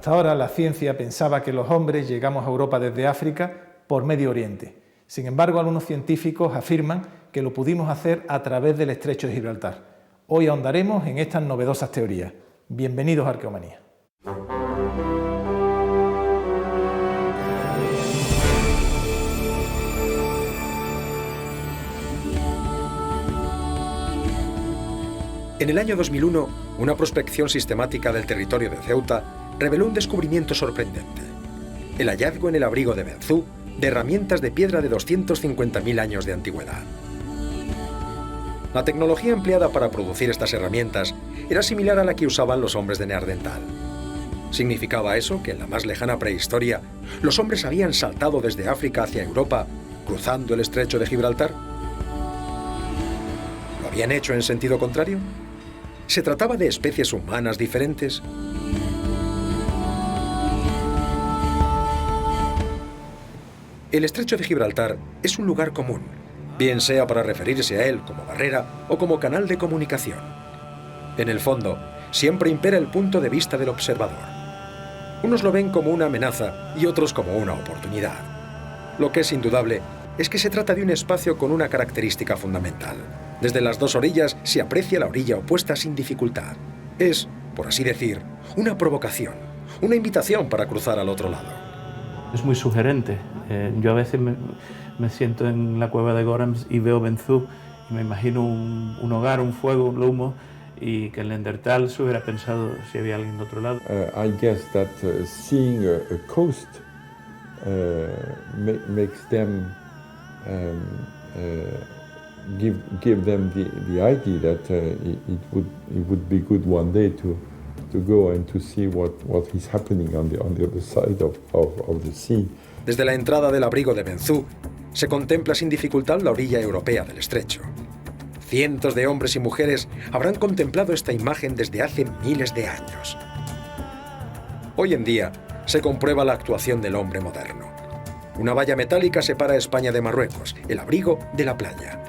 Hasta ahora la ciencia pensaba que los hombres llegamos a Europa desde África por Medio Oriente. Sin embargo, algunos científicos afirman que lo pudimos hacer a través del Estrecho de Gibraltar. Hoy ahondaremos en estas novedosas teorías. Bienvenidos a Arqueomanía. En el año 2001, una prospección sistemática del territorio de Ceuta reveló un descubrimiento sorprendente: el hallazgo en el abrigo de Benzú de herramientas de piedra de 250.000 años de antigüedad. La tecnología empleada para producir estas herramientas era similar a la que usaban los hombres de Neandertal. ¿Significaba eso que en la más lejana prehistoria los hombres habían saltado desde África hacia Europa, cruzando el Estrecho de Gibraltar? ¿Lo habían hecho en sentido contrario? ¿Se trataba de especies humanas diferentes? El Estrecho de Gibraltar es un lugar común, bien sea para referirse a él como barrera o como canal de comunicación. En el fondo, siempre impera el punto de vista del observador. Unos lo ven como una amenaza y otros como una oportunidad. Lo que es indudable es que se trata de un espacio con una característica fundamental. Desde las dos orillas se aprecia la orilla opuesta sin dificultad. Es, por así decir, una provocación, una invitación para cruzar al otro lado. Es muy sugerente. Yo a veces me siento en la cueva de Gorams y veo Benzú y me imagino un hogar, un fuego, un humo, y que en Neandertal se hubiera pensado si había alguien de otro lado. I guess that seeing a coast makes them give them the idea that it would be good one day to go and to see what is happening on the other side of the sea. Desde la entrada del abrigo de Benzú se contempla sin dificultad la orilla europea del estrecho. Cientos de hombres y mujeres habrán contemplado esta imagen desde hace miles de años. Hoy en día se comprueba la actuación del hombre moderno. Una valla metálica separa España de Marruecos, el abrigo de la playa.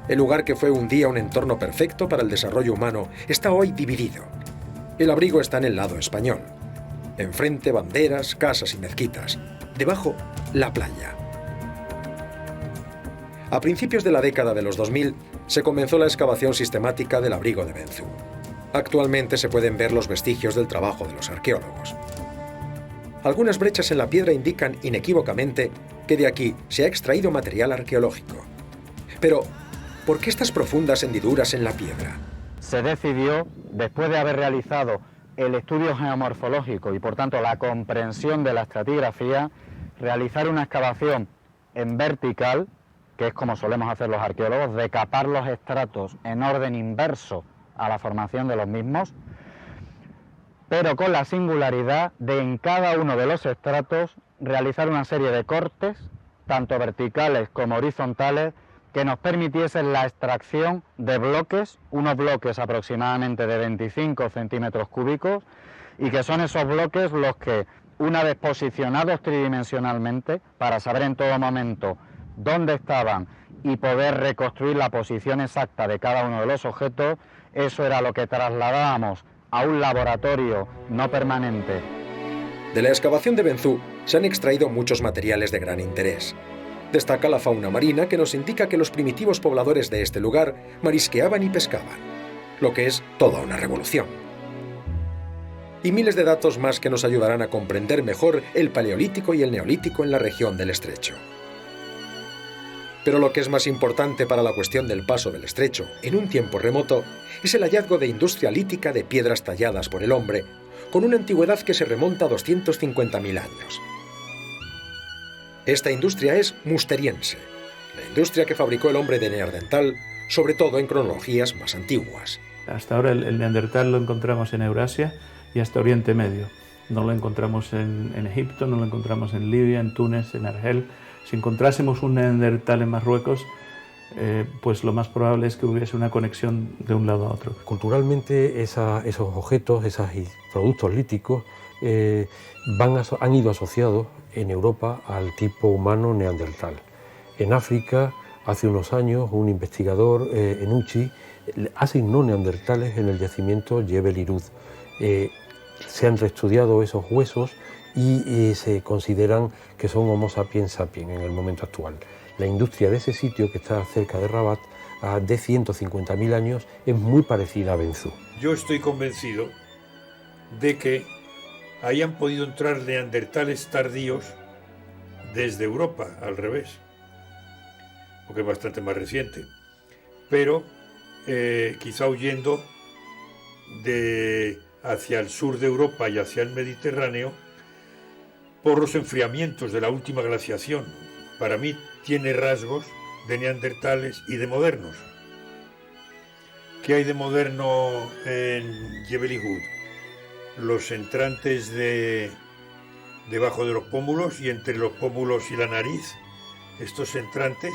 El lugar que fue un día un entorno perfecto para el desarrollo humano está hoy dividido. El abrigo está en el lado español. Enfrente banderas, casas y mezquitas. Debajo, la playa. A principios de la década de los 2000 se comenzó la excavación sistemática del abrigo de Benzú. Actualmente se pueden ver los vestigios del trabajo de los arqueólogos. Algunas brechas en la piedra indican inequívocamente que de aquí se ha extraído material arqueológico. Pero, ¿por qué estas profundas hendiduras en la piedra? Se decidió, después de haber realizado el estudio geomorfológico y por tanto la comprensión de la estratigrafía, realizar una excavación en vertical, que es como solemos hacer los arqueólogos, de capar los estratos en orden inverso a la formación de los mismos, pero con la singularidad de en cada uno de los estratos realizar una serie de cortes, tanto verticales como horizontales, que nos permitiesen la extracción de bloques, unos bloques aproximadamente de 25 centímetros cúbicos, y que son esos bloques los que, una vez posicionados tridimensionalmente, para saber en todo momento dónde estaban y poder reconstruir la posición exacta de cada uno de los objetos, eso era lo que trasladábamos a un laboratorio no permanente. De la excavación de Benzú se han extraído muchos materiales de gran interés. Destaca la fauna marina, que nos indica que los primitivos pobladores de este lugar marisqueaban y pescaban, lo que es toda una revolución. Y miles de datos más que nos ayudarán a comprender mejor el Paleolítico y el Neolítico en la región del Estrecho. Pero lo que es más importante para la cuestión del paso del Estrecho en un tiempo remoto es el hallazgo de industria lítica de piedras talladas por el hombre, con una antigüedad que se remonta a 250.000 años. Esta industria es musteriense, la industria que fabricó el hombre de Neandertal, sobre todo en cronologías más antiguas. Hasta ahora el Neandertal lo encontramos en Eurasia y hasta Oriente Medio. No lo encontramos en Egipto, no lo encontramos en Libia, en Túnez, en Argel. Si encontrásemos un Neandertal en Marruecos, pues lo más probable es que hubiese una conexión de un lado a otro. Culturalmente esos objetos, esos productos líticos han ido asociados en Europa al tipo humano neandertal. En África, hace unos años, un investigador, Enucci, asignó neandertales en el yacimiento Jebel Irud. Se han reestudiado esos huesos y se consideran que son Homo sapiens sapiens en el momento actual. La industria de ese sitio, que está cerca de Rabat, de 150.000 años, es muy parecida a Benzú. Yo estoy convencido de que hayan podido entrar neandertales tardíos desde Europa, al revés, porque es bastante más reciente, pero quizá huyendo hacia el sur de Europa y hacia el Mediterráneo por los enfriamientos de la última glaciación. Para mí tiene rasgos de neandertales y de modernos. ¿Qué hay de moderno en Jebel Irhoud? Los entrantes debajo de los pómulos y entre los pómulos y la nariz. Estos entrantes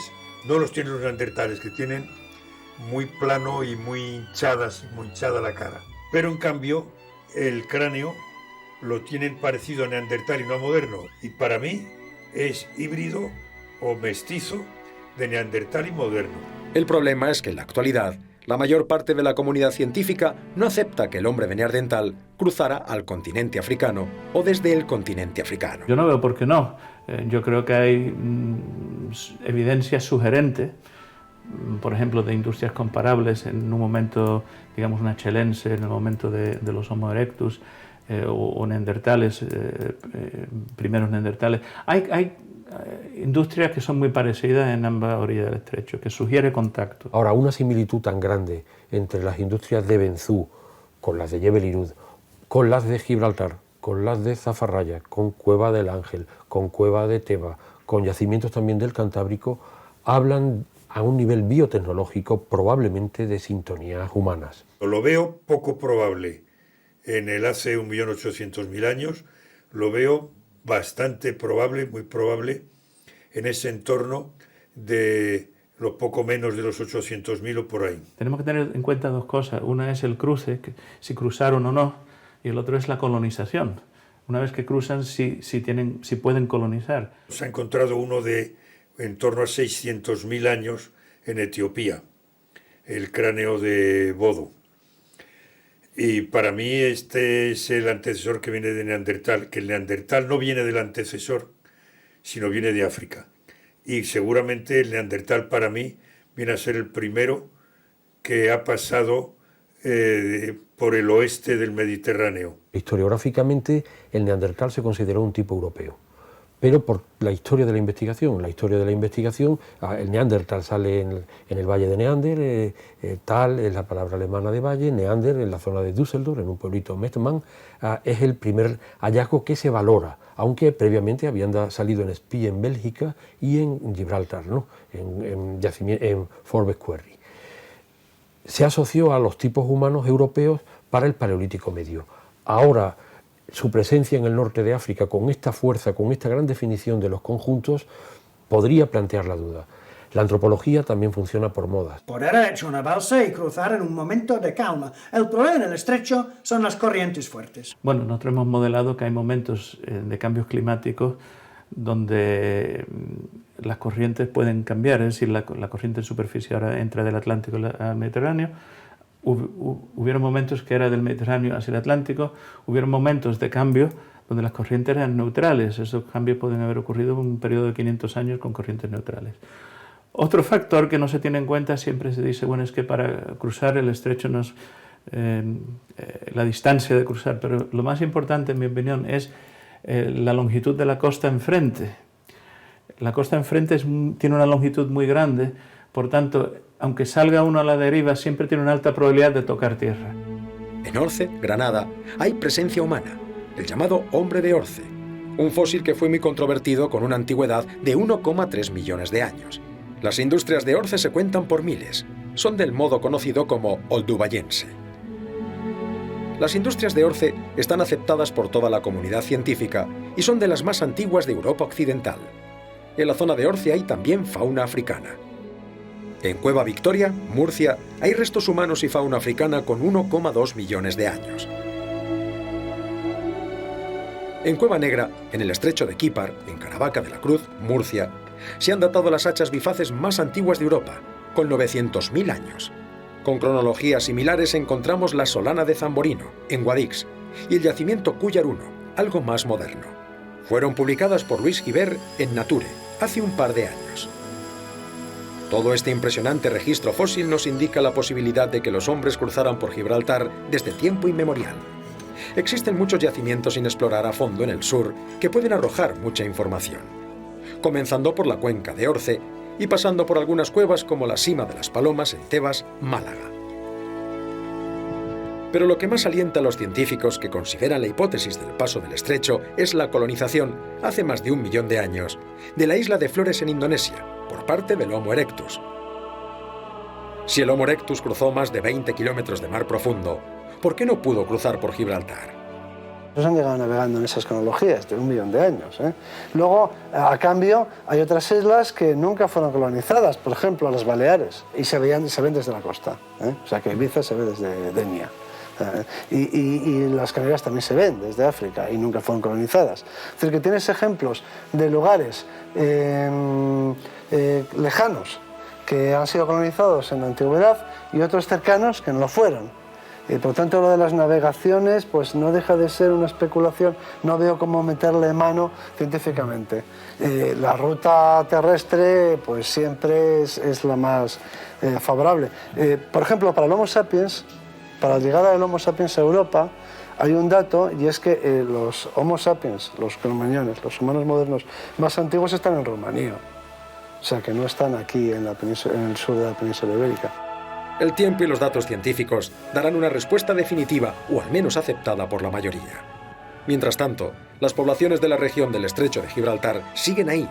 no los tienen los neandertales, que tienen muy plano y muy hinchada la cara. Pero en cambio el cráneo lo tienen parecido a neandertal y no a moderno. Y para mí es híbrido o mestizo de neandertal y moderno. El problema es que en la actualidad la mayor parte de la comunidad científica no acepta que el hombre de Neandertal cruzara al continente africano o desde el continente africano. Yo no veo por qué no. Yo creo que hay evidencia sugerente, por ejemplo, de industrias comparables en un momento, digamos, una chelense, en el momento de los Homo erectus o neandertales, primeros neandertales. Hay industrias que son muy parecidas en ambas orillas del estrecho, que sugiere contacto. Ahora, una similitud tan grande entre las industrias de Benzú con las de Jebel Irhoud, con las de Gibraltar, con las de Zafarraya, con Cueva del Ángel, con Cueva de Teba, con yacimientos también del Cantábrico, hablan a un nivel biotecnológico probablemente de sintonías humanas. Lo veo poco probable en el hace 1.800.000 años, lo veo bastante probable, muy probable, en ese entorno de los poco menos de los 800.000 o por ahí. Tenemos que tener en cuenta dos cosas. Una es el cruce, si cruzaron o no, y el otro es la colonización. Una vez que cruzan, si pueden colonizar. Se ha encontrado uno de en torno a 600.000 años en Etiopía, el cráneo de Bodo. Y para mí este es el antecesor que viene de Neandertal, que el Neandertal no viene del antecesor, sino viene de África. Y seguramente el Neandertal para mí viene a ser el primero que ha pasado por el oeste del Mediterráneo. Historiográficamente, el Neandertal se consideró un tipo europeo, pero por la historia de la investigación. El Neandertal sale en el valle de Neander, tal es la palabra alemana de valle, Neander en la zona de Düsseldorf, en un pueblito Mettmann, es el primer hallazgo que se valora, aunque previamente habían salido en Spee en Bélgica y en Gibraltar, ¿no? en Forbes Quarry. Se asoció a los tipos humanos europeos para el Paleolítico Medio. Ahora, su presencia en el norte de África, con esta fuerza, con esta gran definición de los conjuntos, podría plantear la duda. La antropología también funciona por modas. Poder haber hecho una balsa y cruzar en un momento de calma. El problema en el estrecho son las corrientes fuertes. Bueno, nosotros hemos modelado que hay momentos de cambios climáticos donde las corrientes pueden cambiar, es decir, la corriente en superficie ahora entra del Atlántico al Mediterráneo. Hubieron momentos que era del Mediterráneo hacia el Atlántico, hubieron momentos de cambio donde las corrientes eran neutrales. Esos cambios pueden haber ocurrido en un periodo de 500 años con corrientes neutrales. Otro factor que no se tiene en cuenta, siempre se dice, bueno, es que para cruzar el estrecho no es la distancia de cruzar, pero lo más importante, en mi opinión, es la longitud de la costa enfrente. La costa enfrente tiene una longitud muy grande, por tanto, aunque salga uno a la deriva, siempre tiene una alta probabilidad de tocar tierra. En Orce, Granada, hay presencia humana, el llamado hombre de Orce, un fósil que fue muy controvertido con una antigüedad de 1,3 millones de años. Las industrias de Orce se cuentan por miles, son del modo conocido como oldubayense. Las industrias de Orce están aceptadas por toda la comunidad científica y son de las más antiguas de Europa Occidental. En la zona de Orce hay también fauna africana. En Cueva Victoria, Murcia, hay restos humanos y fauna africana con 1,2 millones de años. En Cueva Negra, en el estrecho de Quípar, en Caravaca de la Cruz, Murcia, se han datado las hachas bifaces más antiguas de Europa, con 900.000 años. Con cronologías similares encontramos la Solana de Zamborino, en Guadix, y el yacimiento Cúllar 1, algo más moderno. Fueron publicadas por Luis Guibert en Nature hace un par de años. Todo este impresionante registro fósil nos indica la posibilidad de que los hombres cruzaran por Gibraltar desde tiempo inmemorial. Existen muchos yacimientos sin explorar a fondo en el sur que pueden arrojar mucha información, comenzando por la cuenca de Orce y pasando por algunas cuevas como la Sima de las Palomas en Tebas, Málaga. Pero lo que más alienta a los científicos que consideran la hipótesis del paso del estrecho es la colonización, hace más de 1 millón de años, de la isla de Flores en Indonesia, por parte del Homo erectus. Si el Homo erectus cruzó más de 20 kilómetros de mar profundo, ¿por qué no pudo cruzar por Gibraltar? Nos han llegado navegando en esas cronologías de 1 millón de años. Luego, a cambio, hay otras islas que nunca fueron colonizadas, por ejemplo, las Baleares, y se ven desde la costa. O sea que Ibiza se ve desde Denia. Y las Canarias también se ven desde África y nunca fueron colonizadas. Es decir, que tienes ejemplos de lugares lejanos que han sido colonizados en la antigüedad y otros cercanos que no lo fueron. Por tanto, lo de las navegaciones pues no deja de ser una especulación, no veo cómo meterle mano científicamente. La ruta terrestre pues siempre es la más favorable. Por ejemplo, para el Homo sapiens, para la llegada del Homo sapiens a Europa, hay un dato, y es que los Homo sapiens, los cromañones, los humanos modernos más antiguos están en Rumanía. O sea, que no están aquí en el sur de la península ibérica. El tiempo y los datos científicos darán una respuesta definitiva, o al menos aceptada por la mayoría. Mientras tanto, las poblaciones de la región del Estrecho de Gibraltar siguen ahí,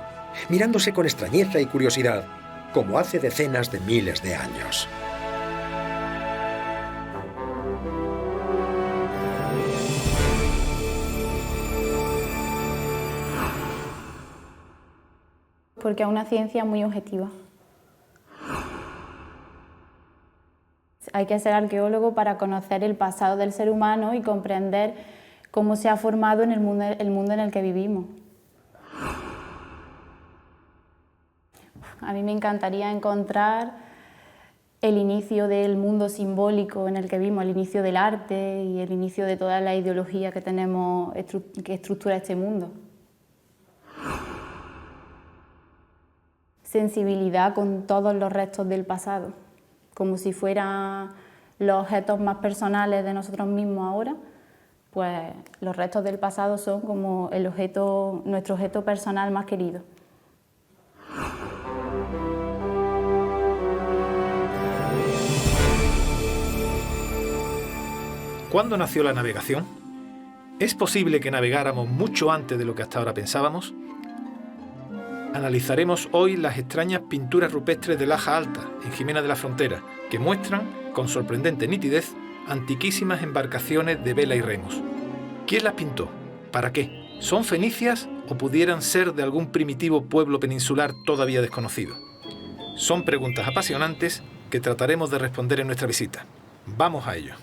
mirándose con extrañeza y curiosidad, como hace decenas de miles de años. Porque es una ciencia muy objetiva. Hay que ser arqueólogo para conocer el pasado del ser humano y comprender cómo se ha formado en el mundo en el que vivimos. A mí me encantaría encontrar el inicio del mundo simbólico en el que vivimos, el inicio del arte y el inicio de toda la ideología que tenemos, que estructura este mundo. Sensibilidad con todos los restos del pasado, como si fueran los objetos más personales de nosotros mismos ahora, pues los restos del pasado son como nuestro objeto personal más querido. ¿Cuándo nació la navegación? ¿Es posible que navegáramos mucho antes de lo que hasta ahora pensábamos? Analizaremos hoy las extrañas pinturas rupestres de Laja Alta, en Jimena de la Frontera, que muestran, con sorprendente nitidez, antiquísimas embarcaciones de vela y remos. ¿Quién las pintó? ¿Para qué? ¿Son fenicias o pudieran ser de algún primitivo pueblo peninsular todavía desconocido? Son preguntas apasionantes que trataremos de responder en nuestra visita. ¡Vamos a ello!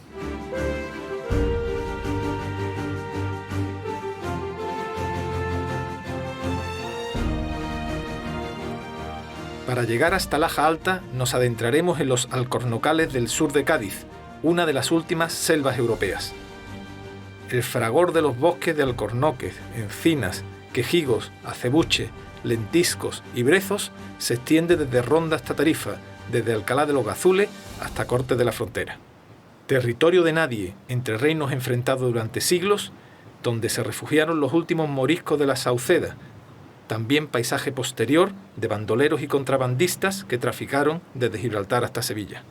Para llegar hasta Laja Alta nos adentraremos en los alcornocales del sur de Cádiz, una de las últimas selvas europeas. El fragor de los bosques de alcornoques, encinas, quejigos, acebuche, lentiscos y brezos se extiende desde Ronda hasta Tarifa, desde Alcalá de los Gazules hasta Cortes de la Frontera. Territorio de nadie, entre reinos enfrentados durante siglos, donde se refugiaron los últimos moriscos de la Sauceda. También paisaje posterior de bandoleros y contrabandistas que traficaron desde Gibraltar hasta Sevilla.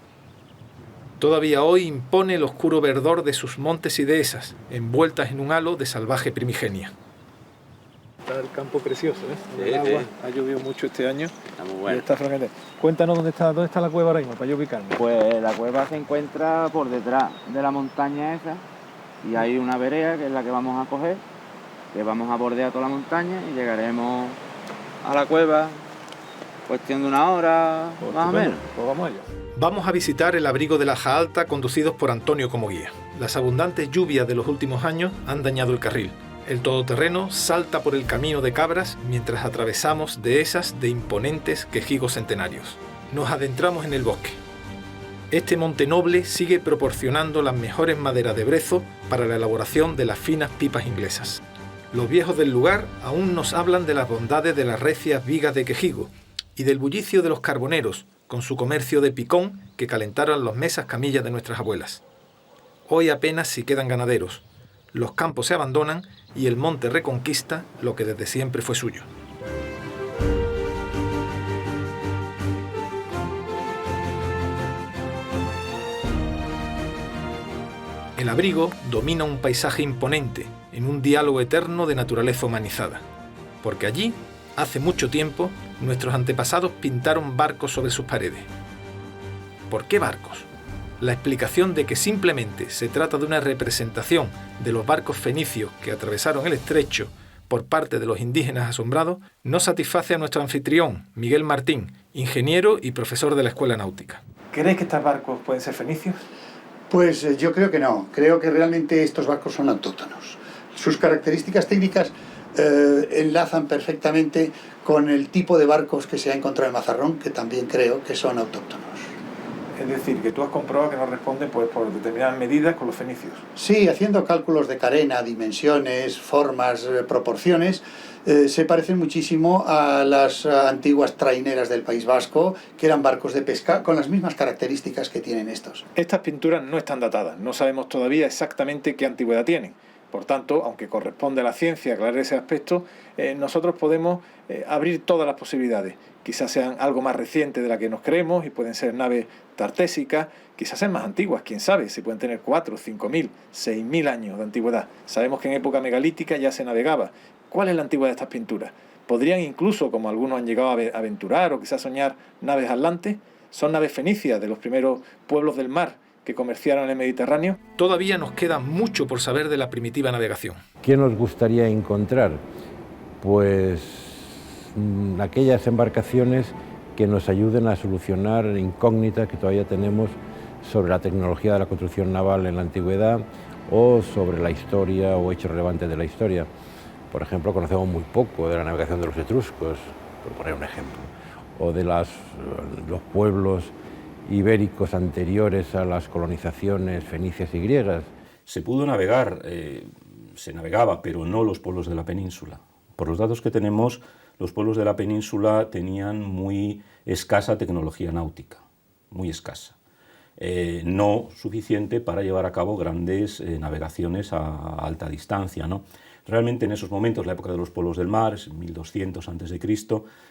Todavía hoy impone el oscuro verdor de sus montes y dehesas, envueltas en un halo de salvaje primigenia. Está el campo precioso, ¿eh? Sí, Agua. sí. Ha llovido mucho este año. Está muy bueno. Y está fragante. Cuéntanos dónde está la cueva ahora mismo, para yo ubicarme. Pues la cueva se encuentra por detrás de la montaña esa y hay una vereda que es la que vamos a coger, que vamos a bordear toda la montaña y llegaremos a la cueva cuestión de una hora, Pues más o estupendo. menos. Pues vamos allá. Vamos a visitar el abrigo de Laja Alta conducidos por Antonio como guía. Las abundantes lluvias de los últimos años han dañado el carril. El todoterreno salta por el camino de cabras mientras atravesamos dehesas de imponentes quejigos centenarios. Nos adentramos en el bosque. Este monte noble sigue proporcionando las mejores maderas de brezo para la elaboración de las finas pipas inglesas. Los viejos del lugar aún nos hablan de las bondades de las recias vigas de quejigo y del bullicio de los carboneros, con su comercio de picón que calentaron las mesas camillas de nuestras abuelas. Hoy apenas si quedan ganaderos, los campos se abandonan y el monte reconquista lo que desde siempre fue suyo. El abrigo domina un paisaje imponente, en un diálogo eterno de naturaleza humanizada, porque allí, hace mucho tiempo, nuestros antepasados pintaron barcos sobre sus paredes. ¿Por qué barcos? La explicación de que simplemente se trata de una representación de los barcos fenicios que atravesaron el estrecho por parte de los indígenas asombrados no satisface a nuestro anfitrión, Miguel Martín, ingeniero y profesor de la Escuela Náutica. ¿Crees que estos barcos pueden ser fenicios? Pues yo creo que no. Creo que realmente estos barcos son autóctonos. Sus características técnicas enlazan perfectamente con el tipo de barcos que se ha encontrado en Mazarrón, que también creo que son autóctonos. Es decir, que tú has comprobado que no responden pues, por determinadas medidas con los fenicios. Sí, haciendo cálculos de carena, dimensiones, formas, proporciones, se parecen muchísimo a las antiguas traineras del País Vasco, que eran barcos de pesca con las mismas características que tienen estos. Estas pinturas no están datadas, no sabemos todavía exactamente qué antigüedad tienen. Por tanto, aunque corresponde a la ciencia aclarar ese aspecto, nosotros podemos abrir todas las posibilidades. Quizás sean algo más recientes de la que nos creemos y pueden ser naves tartésicas, quizás sean más antiguas, quién sabe, si pueden tener 4, 5.000, 6.000 años de antigüedad. Sabemos que en época megalítica ya se navegaba. ¿Cuál es la antigüedad de estas pinturas? ¿Podrían incluso, como algunos han llegado a aventurar o quizás soñar, naves atlantes? ¿Son naves fenicias de los primeros pueblos del mar que comerciaron en el Mediterráneo? Todavía nos queda mucho por saber de la primitiva navegación. ¿Qué nos gustaría encontrar? Pues aquellas embarcaciones que nos ayuden a solucionar incógnitas que todavía tenemos sobre la tecnología de la construcción naval en la antigüedad o sobre la historia o hechos relevantes de la historia. Por ejemplo, conocemos muy poco de la navegación de los etruscos, por poner un ejemplo, o de los pueblos ibéricos anteriores a las colonizaciones fenicias y griegas. Se pudo navegar, se navegaba, pero no los pueblos de la península. Por los datos que tenemos, los pueblos de la península tenían muy escasa tecnología náutica, muy escasa. No suficiente para llevar a cabo grandes navegaciones a alta distancia, ¿no? Realmente en esos momentos, la época de los pueblos del mar, 1200 a.C.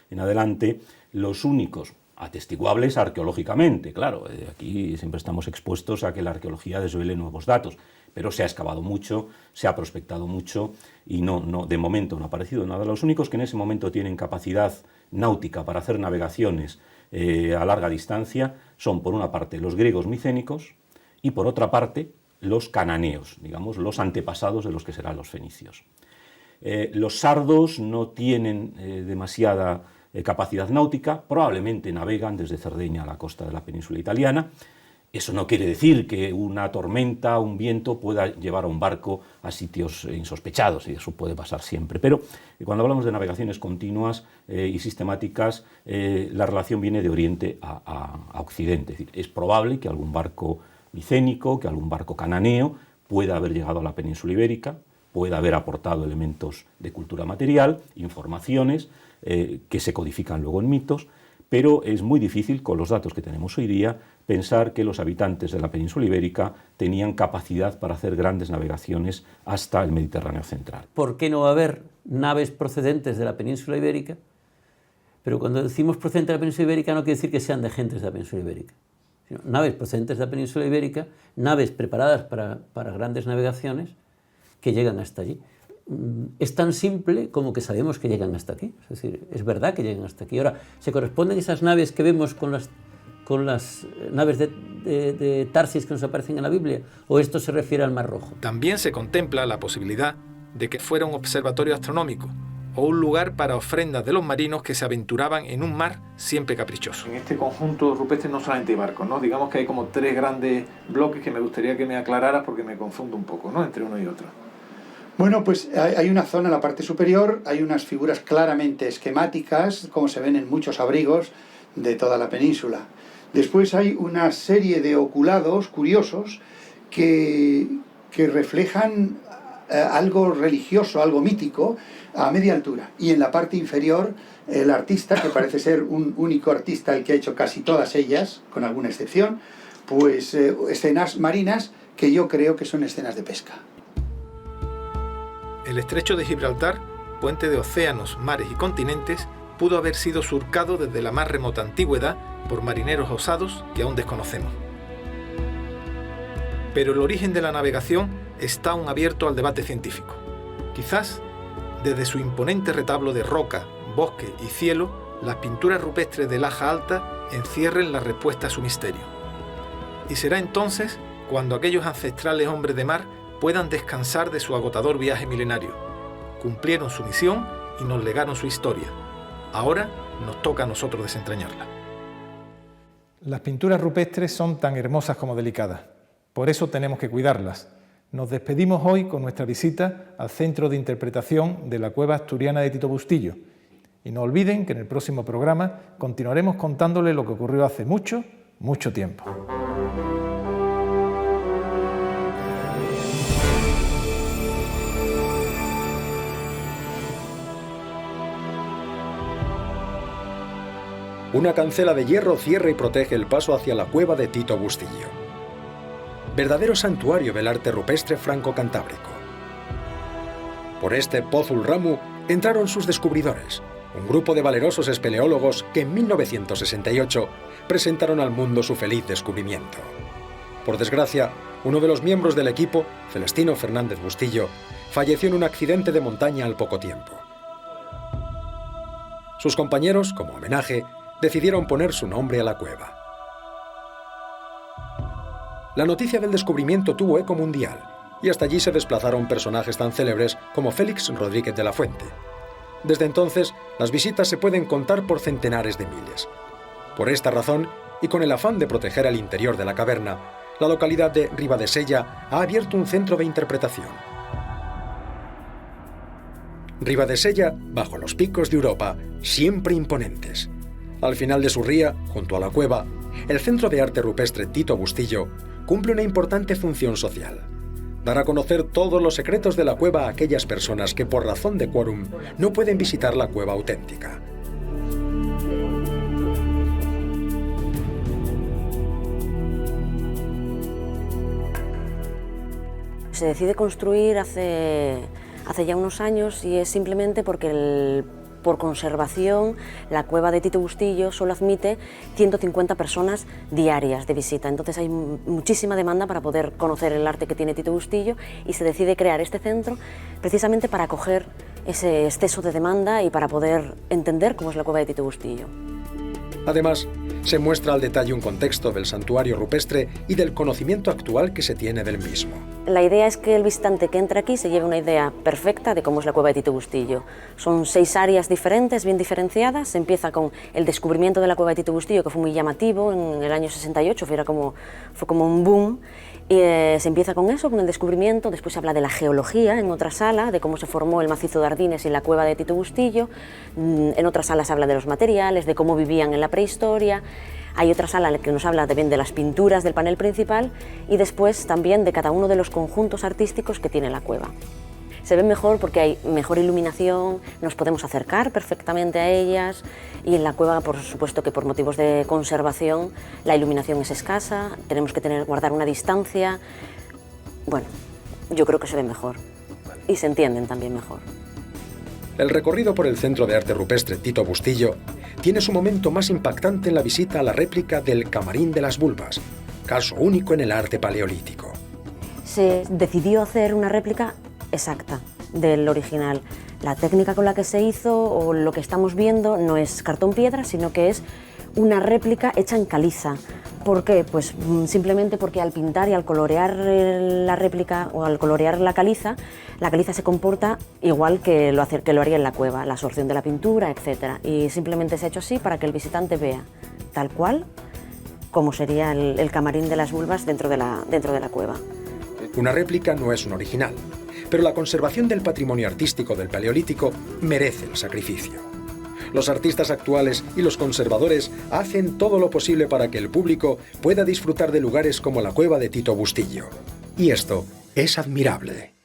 en adelante, los únicos atestiguables arqueológicamente, claro, aquí siempre estamos expuestos a que la arqueología desvele nuevos datos, pero se ha excavado mucho, se ha prospectado mucho y de momento no ha aparecido nada. Los únicos que en ese momento tienen capacidad náutica para hacer navegaciones a larga distancia son, por una parte, los griegos micénicos y, por otra parte, los cananeos, digamos, los antepasados de los que serán los fenicios. Los sardos no tienen demasiada capacidad náutica, probablemente navegan desde Cerdeña a la costa de la península italiana. Eso no quiere decir que una tormenta, un viento pueda llevar a un barco a sitios insospechados, y eso puede pasar siempre. Pero cuando hablamos de navegaciones continuas y sistemáticas, la relación viene de oriente a occidente. Es decir, es probable que algún barco micénico, que algún barco cananeo pueda haber llegado a la península ibérica, pueda haber aportado elementos de cultura material, informaciones que se codifican luego en mitos, pero es muy difícil, con los datos que tenemos hoy día, pensar que los habitantes de la península ibérica tenían capacidad para hacer grandes navegaciones hasta el Mediterráneo central. ¿Por qué no va a haber naves procedentes de la península ibérica? Pero cuando decimos procedentes de la península ibérica no quiere decir que sean de gentes de la península ibérica, sino naves procedentes de la península ibérica, naves preparadas para grandes navegaciones que llegan hasta allí. Es tan simple como que sabemos que llegan hasta aquí, es decir, es verdad que llegan hasta aquí. Ahora, ¿se corresponden esas naves que vemos con las naves de Tarsis que nos aparecen en la Biblia? ¿O esto se refiere al Mar Rojo? También se contempla la posibilidad de que fuera un observatorio astronómico o un lugar para ofrendas de los marinos que se aventuraban en un mar siempre caprichoso. En este conjunto rupestre no solamente hay barcos, ¿no? Digamos que hay como 3 grandes bloques que me gustaría que me aclararas porque me confundo un poco, ¿no?, entre uno y otro. Bueno, pues hay una zona en la parte superior, hay unas figuras claramente esquemáticas, como se ven en muchos abrigos de toda la península. Después hay una serie de oculados curiosos que reflejan algo religioso, algo mítico, a media altura. Y en la parte inferior, el artista, que parece ser un único artista el que ha hecho casi todas ellas, con alguna excepción, pues escenas marinas que yo creo que son escenas de pesca. El estrecho de Gibraltar, puente de océanos, mares y continentes, pudo haber sido surcado desde la más remota antigüedad por marineros osados que aún desconocemos. Pero el origen de la navegación está aún abierto al debate científico. Quizás, desde su imponente retablo de roca, bosque y cielo, las pinturas rupestres de Laja Alta encierren la respuesta a su misterio. Y será entonces cuando aquellos ancestrales hombres de mar puedan descansar de su agotador viaje milenario. Cumplieron su misión y nos legaron su historia. Ahora nos toca a nosotros desentrañarla. Las pinturas rupestres son tan hermosas como delicadas. Por eso tenemos que cuidarlas. Nos despedimos hoy con nuestra visita al Centro de Interpretación de la Cueva Asturiana de Tito Bustillo. Y no olviden que en el próximo programa continuaremos contándole lo que ocurrió hace mucho, mucho tiempo. Una cancela de hierro cierra y protege el paso hacia la cueva de Tito Bustillo. Verdadero santuario del arte rupestre franco-cantábrico. Por este Pozul Ramu entraron sus descubridores, un grupo de valerosos espeleólogos que en 1968 presentaron al mundo su feliz descubrimiento. Por desgracia, uno de los miembros del equipo, Celestino Fernández Bustillo, falleció en un accidente de montaña al poco tiempo. Sus compañeros, como homenaje, decidieron poner su nombre a la cueva. La noticia del descubrimiento tuvo eco mundial y hasta allí se desplazaron personajes tan célebres como Félix Rodríguez de la Fuente. Desde entonces, las visitas se pueden contar por centenares de miles. Por esta razón, y con el afán de proteger el interior de la caverna, la localidad de Ribadesella ha abierto un centro de interpretación. Ribadesella, bajo los picos de Europa, siempre imponentes. Al final de su ría, junto a la cueva, el Centro de Arte Rupestre Tito Bustillo cumple una importante función social: dar a conocer todos los secretos de la cueva a aquellas personas que por razón de quórum no pueden visitar la cueva auténtica. Se decide construir hace ya unos años y es simplemente porque por conservación, la cueva de Tito Bustillo solo admite 150 personas diarias de visita. Entonces hay muchísima demanda para poder conocer el arte que tiene Tito Bustillo y se decide crear este centro precisamente para acoger ese exceso de demanda y para poder entender cómo es la cueva de Tito Bustillo. Además, se muestra al detalle un contexto del santuario rupestre y del conocimiento actual que se tiene del mismo. La idea es que el visitante que entre aquí se lleve una idea perfecta de cómo es la cueva de Tito Bustillo. Son 6 áreas diferentes, bien diferenciadas. Se empieza con el descubrimiento de la cueva de Tito Bustillo, que fue muy llamativo en el año 68, fue como un boom. Y, se empieza con eso, con el descubrimiento. Después se habla de la geología en otra sala, de cómo se formó el macizo de Ardines y la cueva de Tito Bustillo. En otra sala se habla de los materiales, de cómo vivían en la prehistoria. Hay otra sala que nos habla también de las pinturas del panel principal y después también de cada uno de los conjuntos artísticos que tiene la cueva. Se ven mejor porque hay mejor iluminación, nos podemos acercar perfectamente a ellas y en la cueva, por supuesto que por motivos de conservación, la iluminación es escasa, tenemos que guardar una distancia. Bueno, yo creo que se ven mejor y se entienden también mejor. El recorrido por el Centro de Arte Rupestre Tito Bustillo tiene su momento más impactante en la visita a la réplica del Camarín de las Vulvas, caso único en el arte paleolítico. Se decidió hacer una réplica exacta del original. La técnica con la que se hizo o lo que estamos viendo no es cartón piedra, sino que es una réplica hecha en caliza. ¿Por qué? Pues simplemente porque al pintar y al colorear la réplica o al colorear la caliza se comporta igual que lo haría en la cueva, la absorción de la pintura, etc. Y simplemente se ha hecho así para que el visitante vea tal cual como sería el Camarín de las Vulvas dentro de la cueva. Una réplica no es un original, pero la conservación del patrimonio artístico del Paleolítico merece el sacrificio. Los artistas actuales y los conservadores hacen todo lo posible para que el público pueda disfrutar de lugares como la cueva de Tito Bustillo. Y esto es admirable.